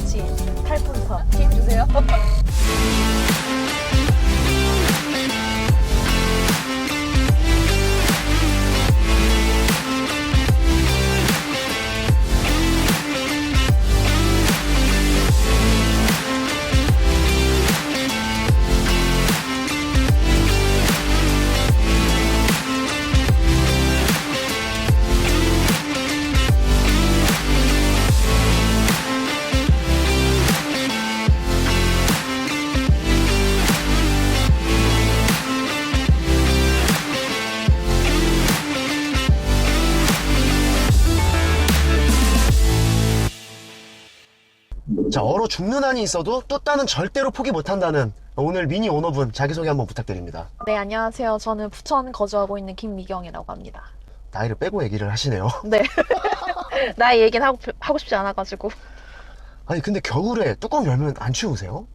멋진 탈분서 힘주세요. 자, 얼어 죽는 한이 있어도 뚜따는 절대로 포기 못한다는 오늘 미니 오너분 자기소개 한번 부탁드립니다. 네, 안녕하세요. 저는 부천 거주하고 있는 김미경이라고 합니다. 나이를 빼고 얘기를 하시네요. 네. 나의 얘기는 하고 싶지 않아가지고. 아니 근데 겨울에 뚜껑 열면 안 추우세요?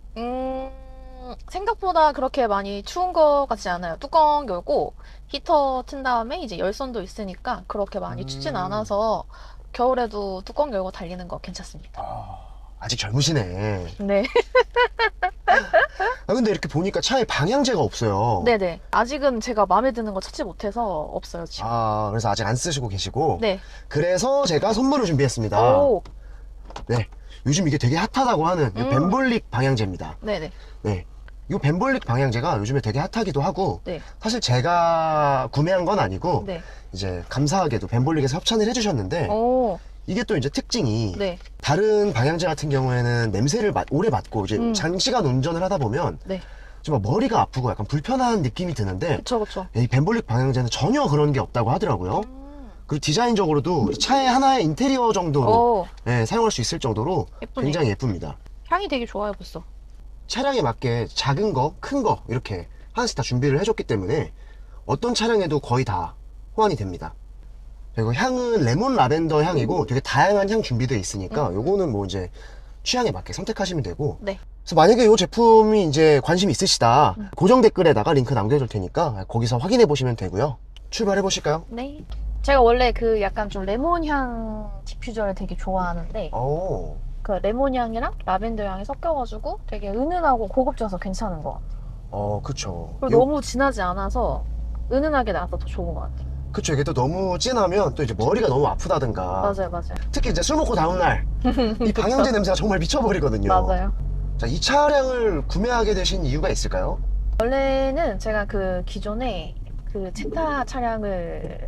생각보다 그렇게 많이 추운 것 같지 않아요. 뚜껑 열고 히터 튼 다음에 이제 열선도 있으니까 그렇게 많이 춥진 않아서 겨울에도 뚜껑 열고 달리는 거 괜찮습니다. 아직 젊으시네. 네. 아 근데 이렇게 보니까 차에 방향제가 없어요. 네네. 아직은 제가 마음에 드는 거 찾지 못해서 없어요, 지금. 아 그래서 아직 안 쓰시고 계시고. 네. 그래서 제가 선물을 준비했습니다. 오. 네. 요즘 이게 되게 핫하다고 하는 이 벤볼릭 방향제입니다. 네네. 네. 이 벤볼릭 방향제가 요즘에 되게 핫하기도 하고 네. 사실 제가 구매한 건 아니고 네. 이제 감사하게도 벤볼릭에서 협찬을 해주셨는데 오. 이게 또 이제 특징이 네. 다른 방향제 같은 경우에는 냄새를 오래 맡고 이제 장시간 운전을 하다 보면 네. 좀 머리가 아프고 약간 불편한 느낌이 드는데 그쵸, 그쵸. 이 벤볼릭 방향제는 전혀 그런 게 없다고 하더라고요. 그리고 디자인적으로도 차에 하나의 인테리어 정도로 오. 예, 사용할 수 있을 정도로 예쁘네. 굉장히 예쁩니다. 향이 되게 좋아요, 벌써. 차량에 맞게 작은 거, 큰 거 이렇게 하나씩 다 준비를 해줬기 때문에 어떤 차량에도 거의 다 호환이 됩니다. 그리고 향은 레몬 라벤더 향이고 되게 다양한 향 준비되어 있으니까 요거는 뭐 이제 취향에 맞게 선택하시면 되고. 네. 그래서 만약에 이 제품이 이제 관심이 있으시다 고정 댓글에다가 링크 남겨줄 테니까 거기서 확인해 보시면 되고요. 출발해 보실까요? 네. 제가 원래 그 약간 좀 레몬 향 디퓨저를 되게 좋아하는데 오. 그 레몬 향이랑 라벤더 향이 섞여가지고 되게 은은하고 고급져서 괜찮은 것 같아요. 그쵸. 그리고 너무 진하지 않아서 은은하게 나서 더 좋은 것 같아요. 그쵸. 이게 또 너무 진하면 또 이제 머리가 너무 아프다든가. 맞아요, 맞아요. 특히 이제 술 먹고 다음날 이 방향제 냄새가 정말 미쳐버리거든요. 맞아요. 자, 이 차량을 구매하게 되신 이유가 있을까요? 원래는 제가 그 기존에 그 제타 차량을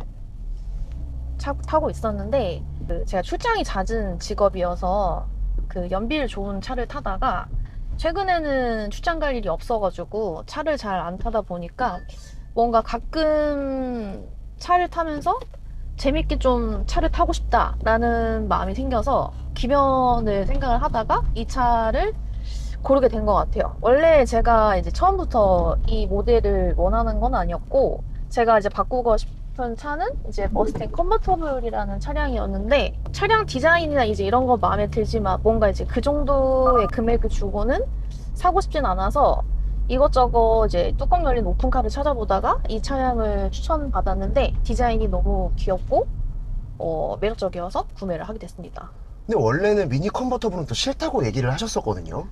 타고 있었는데 그 제가 출장이 잦은 직업이어서 그 연비를 좋은 차를 타다가 최근에는 출장 갈 일이 없어가지고 차를 잘 안 타다 보니까 뭔가 가끔 차를 타면서 재밌게 좀 차를 타고 싶다라는 마음이 생겨서 기변을 생각을 하다가 이 차를 고르게 된 것 같아요. 원래 제가 이제 처음부터 이 모델을 원하는 건 아니었고 제가 이제 바꾸고 싶은 차는 이제 머스탱 컨버터블이라는 차량이었는데 차량 디자인이나 이제 이런 거 마음에 들지만 뭔가 이제 그 정도의 금액을 주고는 사고 싶진 않아서 이것저것 이제 뚜껑 열린 오픈카를 찾아보다가 이 차량을 추천받았는데 디자인이 너무 귀엽고 매력적이어서 구매를 하게 됐습니다. 근데 원래는 미니 컨버터블은 또 싫다고 얘기를 하셨었거든요.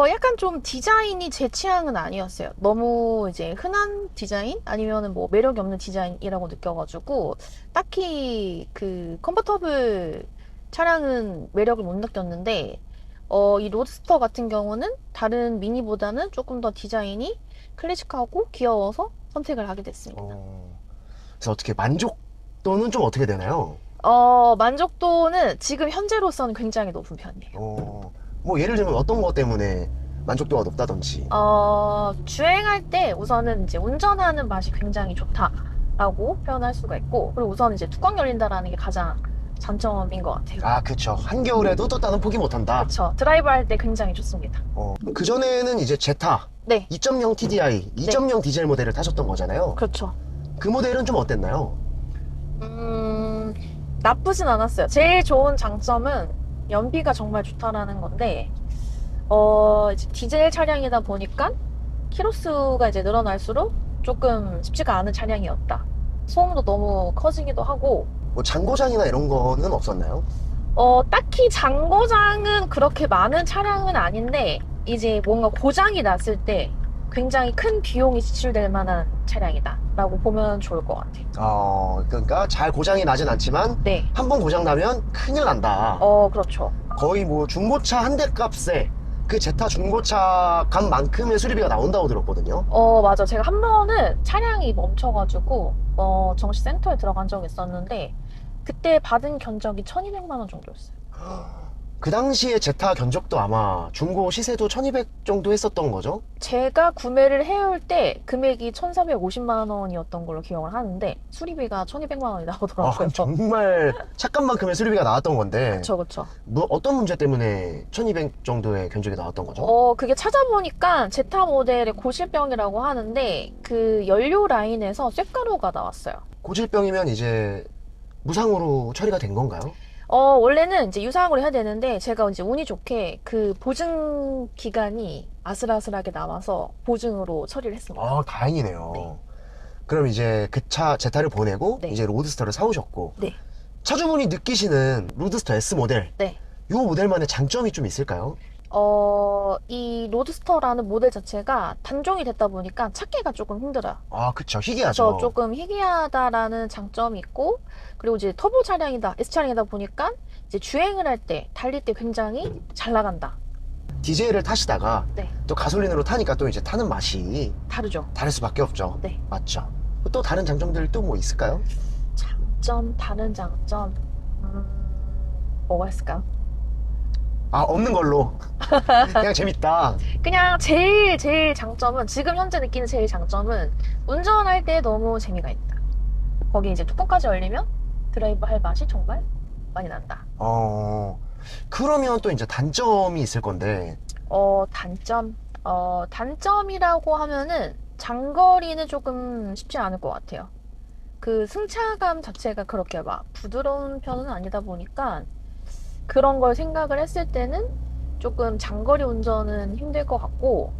약간 좀 디자인이 제 취향은 아니었어요. 너무 이제 흔한 디자인? 아니면은 뭐 매력이 없는 디자인이라고 느껴가지고 딱히 그 컨버터블 차량은 매력을 못 느꼈는데 이 로드스터 같은 경우는 다른 미니보다는 조금 더 디자인이 클래식하고 귀여워서 선택을 하게 됐습니다. 그래서 어떻게 만족도는 좀 어떻게 되나요? 만족도는 지금 현재로서는 굉장히 높은 편이에요. 뭐 예를 들면 어떤 것 때문에 만족도가 높다든지. 주행할 때 우선은 이제 운전하는 맛이 굉장히 좋다라고 표현할 수가 있고, 그리고 우선 이제 뚜껑 열린다라는 게 가장 장점인 것 같아요. 아, 그쵸. 한겨울에도 뚜따는 포기 못한다. 그렇죠. 드라이브 할 때 굉장히 좋습니다. 그전에는 이제 제타 네, 2.0 TDI, 2.0 디젤 모델을 타셨던 거잖아요. 그렇죠. 그 모델은 좀 어땠나요? 나쁘진 않았어요. 제일 좋은 장점은 연비가 정말 좋다라는 건데, 이제 디젤 차량이다 보니까 키로수가 이제 늘어날수록 조금 쉽지가 않은 차량이었다. 소음도 너무 커지기도 하고, 뭐 잔고장이나 이런 거는 없었나요? 딱히 장고장은 그렇게 많은 차량은 아닌데, 이제 뭔가 고장이 났을 때 굉장히 큰 비용이 지출될 만한 차량이다 라고 보면 좋을 것 같아요. 그러니까 잘 고장이 나진 않지만 네. 한 번 고장 나면 큰일 난다. 그렇죠. 거의 뭐 중고차 한 대 값에 그 제타 중고차 값만큼의 수리비가 나온다고 들었거든요. 맞아. 제가 한 번은 차량이 멈춰가지고, 정시센터에 들어간 적이 있었는데, 그때 받은 견적이 1200만 원 정도였어요. 그 당시에 제타 견적도 아마 중고 시세도 1200 정도 했었던 거죠? 제가 구매를 해올 때 금액이 1450만 원이었던 걸로 기억을 하는데, 수리비가 1200만 원이 나오더라고요. 정말 착값만큼의 수리비가 나왔던 건데 그쵸, 그쵸. 뭐 어떤 문제 때문에 1200 정도의 견적이 나왔던 거죠? 그게 찾아보니까 제타 모델의 고질병이라고 하는데, 그 연료 라인에서 쇳가루가 나왔어요. 고질병이면 이제 무상으로 처리가 된 건가요? 원래는 이제 유상으로 해야 되는데, 제가 이제 운이 좋게 그 보증 기간이 아슬아슬하게 남아서 보증으로 처리를 했습니다. 다행이네요. 네. 그럼 이제 그 차 제타를 보내고 네. 이제 로드스터를 사오셨고 네. 차주분이 느끼시는 로드스터 S 모델 네. 이 모델만의 장점이 좀 있을까요? 이 로드스터라는 모델 자체가 단종이 됐다 보니까 찾기가 조금 힘들어요. 그쵸. 그래서 희귀하죠. 조금 희귀하다라는 장점이 있고, 그리고 이제 터보 차량이다, S 차량이다 보니까 이제 주행을 할 때, 달릴 때 굉장히 잘 나간다. 디젤을 타시다가 네. 또 가솔린으로 타니까 또 이제 타는 맛이 다르죠. 다를 수밖에 없죠. 네. 맞죠. 또 다른 장점들 또 뭐 있을까요? 다른 장점, 뭐가 있을까요? 없는 걸로. 그냥 재밌다. 그냥 제일 장점은, 지금 현재 느끼는 제일 장점은 운전할 때 너무 재미가 있다. 거기 이제 뚜껑까지 열리면 드라이브 할 맛이 정말 많이 난다. 그러면 또 이제 단점이 있을 건데 단점이라고 하면은 장거리는 조금 쉽지 않을 것 같아요. 그 승차감 자체가 그렇게 막 부드러운 편은 아니다 보니까 그런 걸 생각을 했을 때는 조금 장거리 운전은 힘들 것 같고,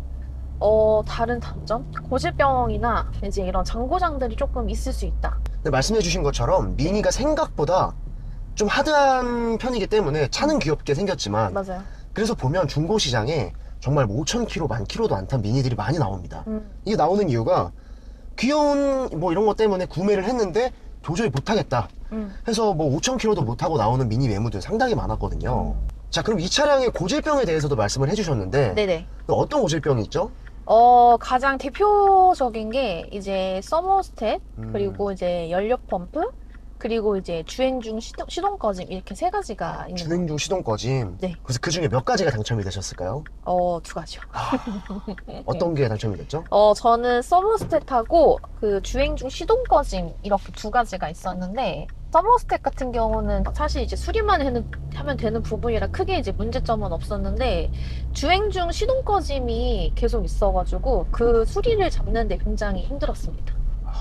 다른 단점? 고질병이나 이제 이런 장고장들이 조금 있을 수 있다. 근데 말씀해 주신 것처럼 미니가 생각보다 좀 하드한 편이기 때문에 차는 귀엽게 생겼지만 맞아요. 그래서 보면 중고 시장에 정말 뭐 5,000km, 10,000km도 안 탄 미니들이 많이 나옵니다. 이게 나오는 이유가 귀여운 뭐 이런 것 때문에 구매를 했는데 도저히 못하겠다 해서 뭐 5,000km도 못하고 나오는 미니 매물들 상당히 많았거든요. 자, 그럼 이 차량의 고질병에 대해서도 말씀을 해주셨는데 네네. 어떤 고질병이 있죠? 가장 대표적인 게 이제 서머스탯, 그리고 이제 연료 펌프, 그리고 이제 주행 중 시동 꺼짐, 이렇게 세 가지가 있는 주행 중 시동 꺼짐. 네. 그래서 그 중에 몇 가지가 당첨이 되셨을까요? 두 가지요. 어떤 게 당첨이 됐죠? 저는 서머스탯하고 그 주행 중 시동 꺼짐, 이렇게 두 가지가 있었는데, 서머스탯 같은 경우는 사실 이제 수리만 하면 되는 부분이라 크게 이제 문제점은 없었는데, 주행 중 시동 꺼짐이 계속 있어가지고 그 수리를 잡는데 굉장히 힘들었습니다.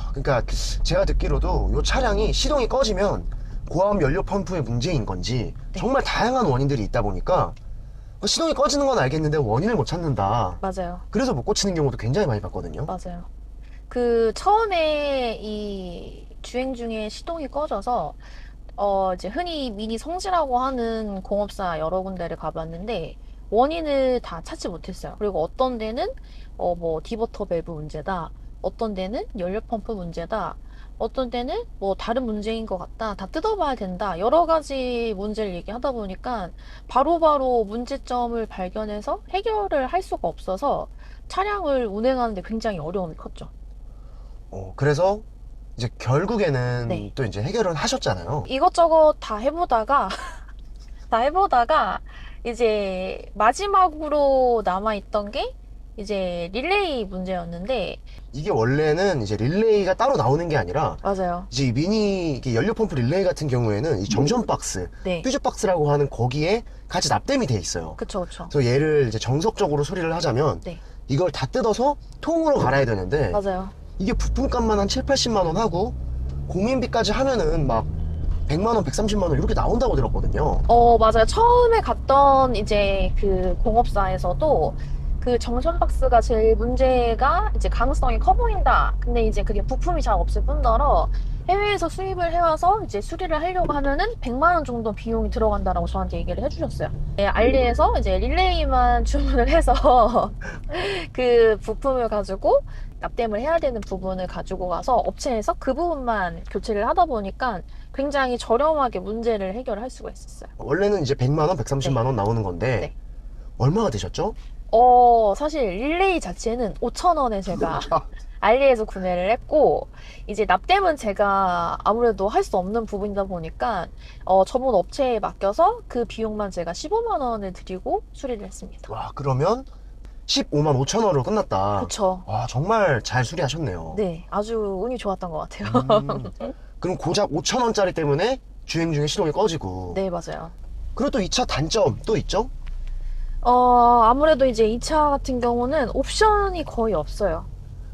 그러니까 제가 듣기로도 이 차량이 시동이 꺼지면 고압 연료 펌프의 문제인 건지 네. 정말 다양한 원인들이 있다 보니까 시동이 꺼지는 건 알겠는데 원인을 못 찾는다. 맞아요. 그래서 못 고치는 경우도 굉장히 많이 봤거든요. 맞아요. 그 처음에 이 주행 중에 시동이 꺼져서 이제 흔히 미니 성지라고 하는 공업사 여러 군데를 가봤는데 원인을 다 찾지 못했어요. 그리고 어떤 데는 뭐 디버터 밸브 문제다, 어떤 데는 연료 펌프 문제다, 어떤 때는 뭐 다른 문제인 것 같다, 다 뜯어봐야 된다, 여러 가지 문제를 얘기하다 보니까 바로바로 문제점을 발견해서 해결을 할 수가 없어서 차량을 운행하는데 굉장히 어려움이 컸죠. 그래서 이제 결국에는 네. 또 이제 해결을 하셨잖아요. 이것저것 다 해보다가 이제 마지막으로 남아있던 게 이제 릴레이 문제였는데, 이게 원래는 이제 릴레이가 따로 나오는 게 아니라 맞아요. 이제 이 미니 연료 펌프 릴레이 같은 경우에는 이 정션 박스, 네. 퓨즈 박스라고 하는 거기에 같이 납땜이 돼 있어요. 그쵸. 그래서 얘를 이제 정석적으로 수리를 하자면 네. 이걸 다 뜯어서 통으로 갈아야 되는데 맞아요. 이게 부품값만 한 7, 80만 원 하고 공인비까지 하면은 막 100만 원, 130만 원 이렇게 나온다고 들었거든요. 맞아요. 처음에 갔던 이제 그 공업사에서도 그 정션 박스가 제일 문제가 이제 가능성이 커 보인다. 근데 이제 그게 부품이 잘 없을 뿐더러 해외에서 수입을 해와서 이제 수리를 하려고 하면은 100만 원 정도 비용이 들어간다라고 저한테 얘기를 해주셨어요. 네, 알리에서 이제 릴레이만 주문을 해서 그 부품을 가지고 납땜을 해야 되는 부분을 가지고 가서 업체에서 그 부분만 교체를 하다 보니까 굉장히 저렴하게 문제를 해결할 수가 있었어요. 원래는 이제 100만 원, 130만 원 나오는 건데 네. 얼마가 되셨죠? 사실 릴레이 자체는 5,000원에 제가 알리에서 구매를 했고, 이제 납땜은 제가 아무래도 할 수 없는 부분이다 보니까 전문 업체에 맡겨서 그 비용만 제가 15만 원을 드리고 수리를 했습니다. 와, 그러면 15만 5천 원으로 끝났다. 그쵸. 와, 정말 잘 수리하셨네요. 네, 아주 운이 좋았던 것 같아요. 그럼 고작 5천 원짜리 때문에 주행 중에 시동이 꺼지고. 네, 맞아요. 그리고 또 이 차 단점 또 있죠? 아무래도 이제 이 차 같은 경우는 옵션이 거의 없어요.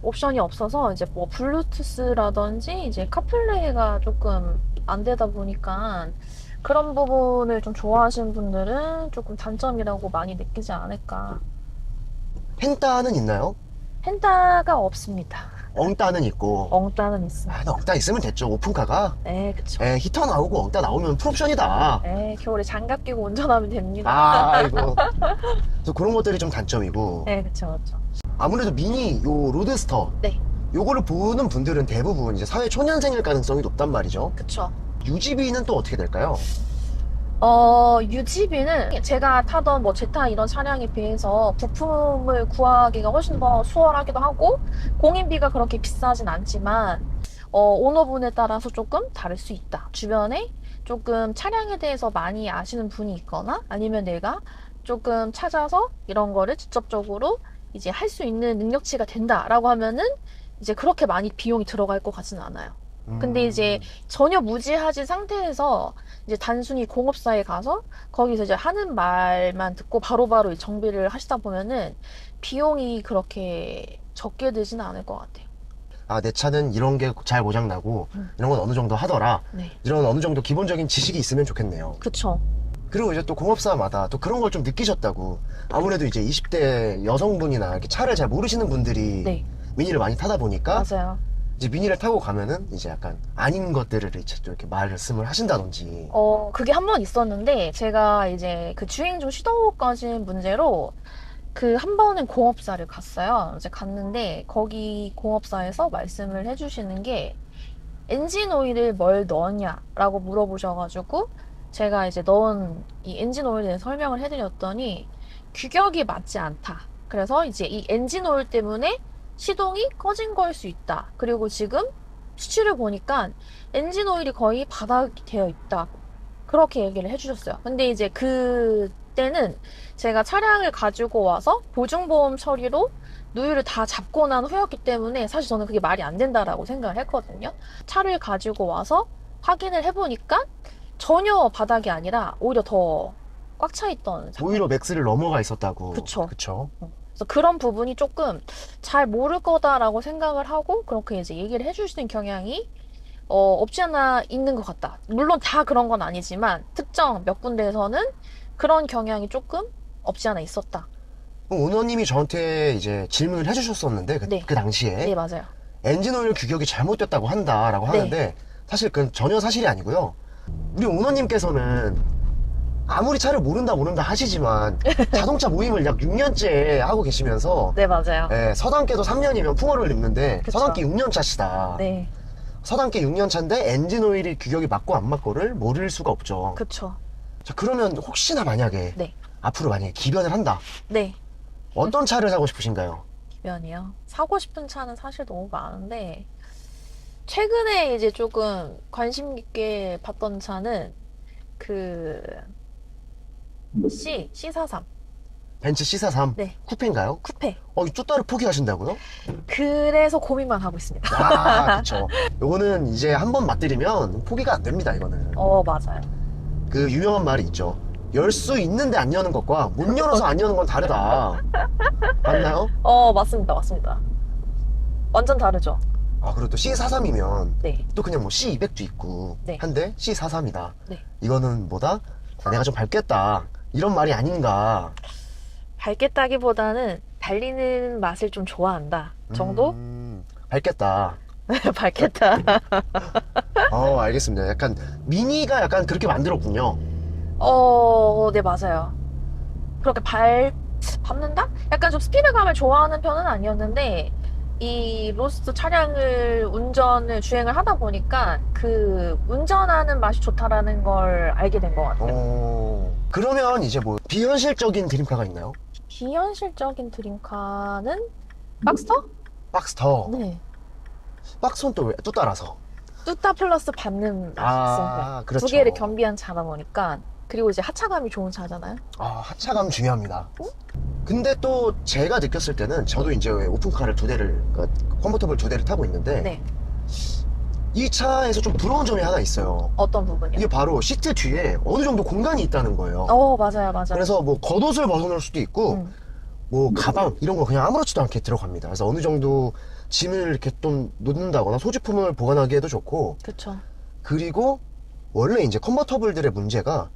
옵션이 없어서 이제 뭐 블루투스라든지 이제 카플레이가 조금 안 되다 보니까 그런 부분을 좀 좋아하시는 분들은 조금 단점이라고 많이 느끼지 않을까. 펜따는 있나요? 펜타가 없습니다. 엉따는 있고. 엉따는 있습니다. 아, 엉따 있으면 됐죠. 오픈카가. 네, 그쵸. 에, 히터 나오고 엉따 나오면 풀옵션이다. 네, 겨울에 장갑 끼고 운전하면 됩니다. 아, 이거. 그래서 그런 것들이 좀 단점이고. 네, 그쵸, 그쵸. 아무래도 미니 요 로드스터 네, 요거를 보는 분들은 대부분 이제 사회 초년생일 가능성이 높단 말이죠. 그쵸. 유지비는 또 어떻게 될까요? 유지비는 제가 타던 뭐 제타 이런 차량에 비해서 부품을 구하기가 훨씬 더 수월하기도 하고 공인비가 그렇게 비싸진 않지만 오너분에 따라서 조금 다를 수 있다. 주변에 조금 차량에 대해서 많이 아시는 분이 있거나 아니면 내가 조금 찾아서 이런 거를 직접적으로 이제 할 수 있는 능력치가 된다라고 하면은 이제 그렇게 많이 비용이 들어갈 것 같지는 않아요. 근데 이제 전혀 무지하지 상태에서 이제 단순히 공업사에 가서 거기서 이제 하는 말만 듣고 바로바로 정비를 하시다 보면은 비용이 그렇게 적게 들지는 않을 것 같아요. 아, 내 차는 이런 게 잘 고장나고 이런 건 어느 정도 하더라. 네. 이런 어느 정도 기본적인 지식이 있으면 좋겠네요. 그쵸. 그리고 이제 또 공업사마다 또 그런 걸 좀 느끼셨다고. 아무래도 이제 20대 여성분이나 이렇게 차를 잘 모르시는 분들이 네. 미니를 많이 타다 보니까 맞아요. 이제 미니를 타고 가면은 이제 약간 아닌 것들을 이제 또 이렇게 말씀을 하신다든지. 그게 한 번 있었는데 제가 이제 그 주행 중 시동 꺼진 문제로 그 한 번은 공업사를 갔어요. 이제 갔는데 거기 공업사에서 말씀을 해주시는 게 엔진 오일을 뭘 넣었냐라고 물어보셔가지고 제가 이제 넣은 이 엔진 오일에 대해 설명을 해드렸더니 규격이 맞지 않다. 그래서 이제 이 엔진 오일 때문에 시동이 꺼진 걸 수 있다. 그리고 지금 수치를 보니까 엔진 오일이 거의 바닥이 되어 있다. 그렇게 얘기를 해주셨어요. 근데 이제 그때는 제가 차량을 가지고 와서 보증보험 처리로 누유를 다 잡고 난 후였기 때문에 사실 저는 그게 말이 안 된다라고 생각을 했거든요. 차를 가지고 와서 확인을 해보니까 전혀 바닥이 아니라 오히려 더 꽉 차 있던 상태. 오히려 맥스를 넘어가 있었다고. 그쵸. 그쵸. 그래서 그런 부분이 조금 잘 모를 거다라고 생각을 하고 그렇게 이제 얘기를 해주시는 경향이 없지 않아 있는 것 같다. 물론 다 그런 건 아니지만 특정 몇 군데에서는 그런 경향이 조금 없지 않아 있었다. 오너님이 저한테 이제 질문을 해주셨었는데 네. 그 당시에 네, 맞아요. 엔진 오일 규격이 잘못됐다고 한다라고 네. 하는데 사실 그건 전혀 사실이 아니고요. 우리 오너님께서는 아무리 차를 모른다 하시지만 자동차 모임을 약 6년째 하고 계시면서 네, 맞아요. 예, 서당계도 3년이면 풍어를 입는데 그쵸. 서당계 6년 차시다. 네, 서당계 6년 차인데 엔진 오일이 규격이 맞고 안 맞고를 모를 수가 없죠. 그쵸. 자, 그러면 혹시나 만약에 네, 앞으로 만약에 기변을 한다. 네. 어떤 차를 사고 싶으신가요? 기변이요. 사고 싶은 차는 사실 너무 많은데 최근에 이제 조금 관심 깊게 봤던 차는 그 C43 벤츠 C43 네. 쿠페인가요? 쿠페. 이 쭈따를 포기하신다고요? 그래서 고민만 하고 있습니다. 아, 그쵸. 요거는 이제 한번 맛들이면 포기가 안 됩니다, 이거는. 맞아요. 그 유명한 말이 있죠. 열 수 있는데 안 여는 것과 못 열어서 안 여는 건 다르다. 맞나요? 맞습니다. 맞습니다. 완전 다르죠? 아, 그리고 또 C43이면 네. 또 그냥 뭐 C200도 있고 네. 한데 C43이다. 네. 이거는 뭐다? 내가 좀 밝겠다. 이런 말이 아닌가. 밝겠다기보다는 달리는 맛을 좀 좋아한다 정도? 밝겠다. 밝겠다. 알겠습니다. 약간 미니가 약간 그렇게 만들었군요. 네, 맞아요. 그렇게 밟는다? 약간 좀 스피드감을 좋아하는 편은 아니었는데, 이 로스트 차량을 주행을 하다 보니까 그 운전하는 맛이 좋다라는 걸 알게 된 것 같아요. 그러면 이제 뭐 비현실적인 드림카가 있나요? 비현실적인 드림카는 박스터? 박스터. 네. 박스는 또 따라서. 뚜따 플러스 밟는 맛이 있어요. 그렇죠. 두 개를 겸비한 차다 보니까. 그리고 이제 하차감이 좋은 차잖아요. 하차감 중요합니다. 근데 또 제가 느꼈을 때는 저도 이제 오픈카를 그러니까 컨버터블 2대를 타고 있는데 네. 이 차에서 좀 부러운 점이 하나 있어요. 어떤 부분이요? 이게 바로 시트 뒤에 어느 정도 공간이 있다는 거예요. 맞아요, 맞아요. 그래서 뭐 겉옷을 벗어놓을 수도 있고 뭐 가방 이런 거 그냥 아무렇지도 않게 들어갑니다. 그래서 어느 정도 짐을 이렇게 좀 놓는다거나 소지품을 보관하기에도 좋고, 그쵸. 그리고 원래 이제 컨버터블들의 문제가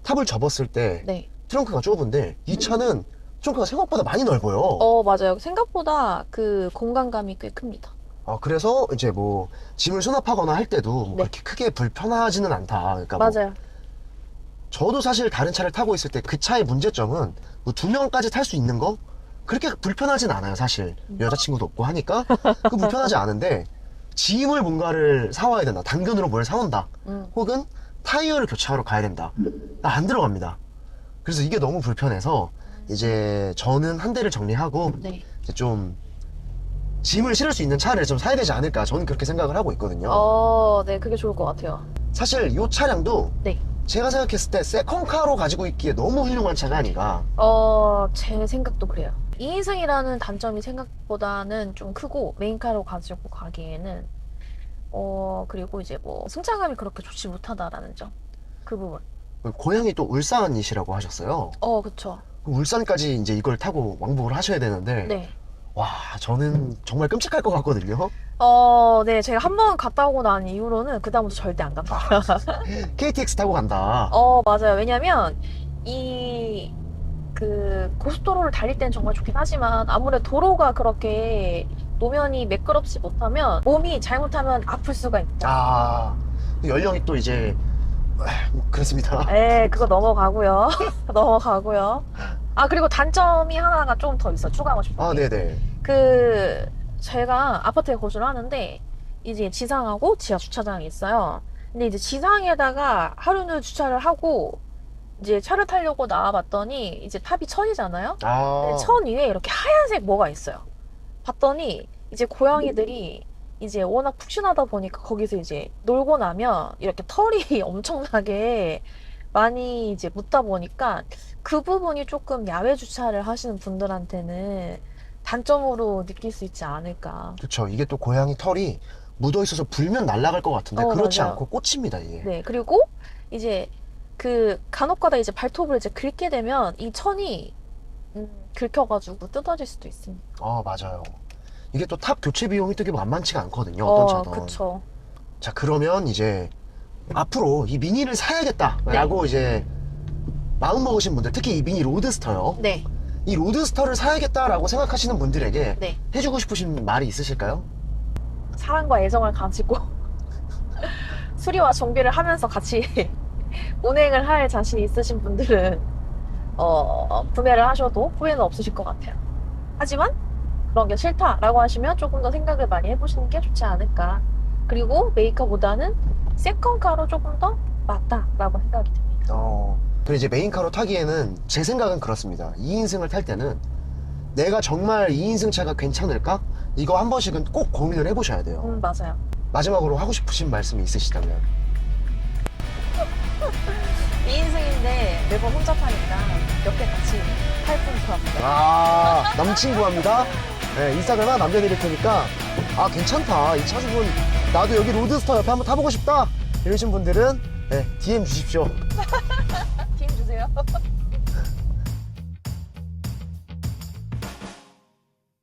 탑을 접었을 때 네. 트렁크가 좁은데 이 차는 트렁크가 생각보다 많이 넓어요. 맞아요. 생각보다 그 공간감이 꽤 큽니다. 그래서 이제 뭐 짐을 수납하거나 할 때도 뭐 네. 그렇게 크게 불편하지는 않다. 그러니까 뭐 맞아요. 저도 사실 다른 차를 타고 있을 때 그 차의 문제점은 뭐 2명까지 탈 수 있는 거 그렇게 불편하진 않아요. 사실 여자친구도 없고 하니까 그 불편하지 않은데, 짐을 뭔가를 사와야 된다, 당근으로 뭘 사온다, 혹은 타이어를 교체하러 가야 된다, 안 들어갑니다. 그래서 이게 너무 불편해서 이제 저는 한 대를 정리하고 네. 이제 좀 짐을 실을 수 있는 차를 좀 사야 되지 않을까, 저는 그렇게 생각을 하고 있거든요. 네, 그게 좋을 것 같아요. 사실 이 차량도 네. 제가 생각했을 때 세컨카로 가지고 있기에 너무 훌륭한 차가 아닌가. 제 생각도 그래요. 2인승이라는 단점이 생각보다는 좀 크고, 메인카로 가지고 가기에는, 그리고 이제 뭐, 승차감이 그렇게 좋지 못하다라는 점. 그 부분. 고향이 또 울산이시라고 하셨어요. 그쵸. 울산까지 이제 이걸 타고 왕복을 하셔야 되는데, 네. 와, 저는 정말 끔찍할 것 같거든요. 네. 제가 한 번 갔다 오고 난 이후로는 그다음부터 절대 안 갑니다. KTX 타고 간다. 맞아요. 왜냐면, 고속도로를 달릴 때는 정말 좋긴 하지만, 아무래도 도로가 그렇게 노면이 매끄럽지 못하면, 몸이 잘못하면 아플 수가 있다. 연령이 또 이제, 그렇습니다. 그거 넘어가고요. 넘어가고요. 그리고 단점이 하나가 좀 더 있어. 추가하고 싶은 게. 네네. 제가 아파트에 거주를 하는데, 이제 지상하고 지하 주차장이 있어요. 근데 이제 지상에다가 하루는 주차를 하고, 이제 차를 타려고 나와봤더니, 이제 탑이 천이잖아요? 근데 천 위에 이렇게 하얀색 뭐가 있어요. 봤더니, 이제 고양이들이 이제 워낙 푹신하다 보니까 거기서 이제 놀고 나면 이렇게 털이 엄청나게 많이 이제 묻다 보니까 그 부분이 조금 야외 주차를 하시는 분들한테는 단점으로 느낄 수 있지 않을까. 그쵸. 이게 또 고양이 털이 묻어 있어서 불면 날아갈 것 같은데, 그렇지 맞아요. 않고 꽂힙니다, 이게. 네. 그리고 이제 간혹가다 이제 발톱을 이제 긁게 되면 이 천이 긁혀가지고 뜯어질 수도 있습니다. 맞아요. 이게 또 탑 교체 비용이 되게 만만치가 않거든요, 어떤 차든. 그쵸. 자, 그러면 이제 앞으로 이 미니를 사야겠다라고 이제 마음 먹으신 분들, 특히 이 미니 로드스터요. 네. 이 로드스터를 사야겠다라고 생각하시는 분들에게 네. 해주고 싶으신 말이 있으실까요? 사랑과 애정을 가지고 수리와 정비를 하면서 같이 운행을 할 자신이 있으신 분들은 구매를 하셔도 후회는 없으실 것 같아요. 하지만 그런 게 싫다라고 하시면 조금 더 생각을 많이 해보시는 게 좋지 않을까. 그리고 메이커보다는 세컨카로 조금 더 맞다라고 생각이 듭니다. 그리고 이제 메인카로 타기에는 제 생각은 그렇습니다. 2인승을 탈 때는 내가 정말 2인승 차가 괜찮을까? 이거 한 번씩은 꼭 고민을 해보셔야 돼요. 맞아요. 마지막으로 하고 싶으신 말씀이 있으시다면? 2인승인데 매번 혼자 타니까 옆에 같이 탈 분 구합니다. 남친 구합니다. 네, 인스타그램 하나 남겨드릴 테니까 괜찮다, 이 차 주분 나도 여기 로드스터 옆에 한번 타보고 싶다 이러신 분들은 DM 주십시오. 팀 주세요.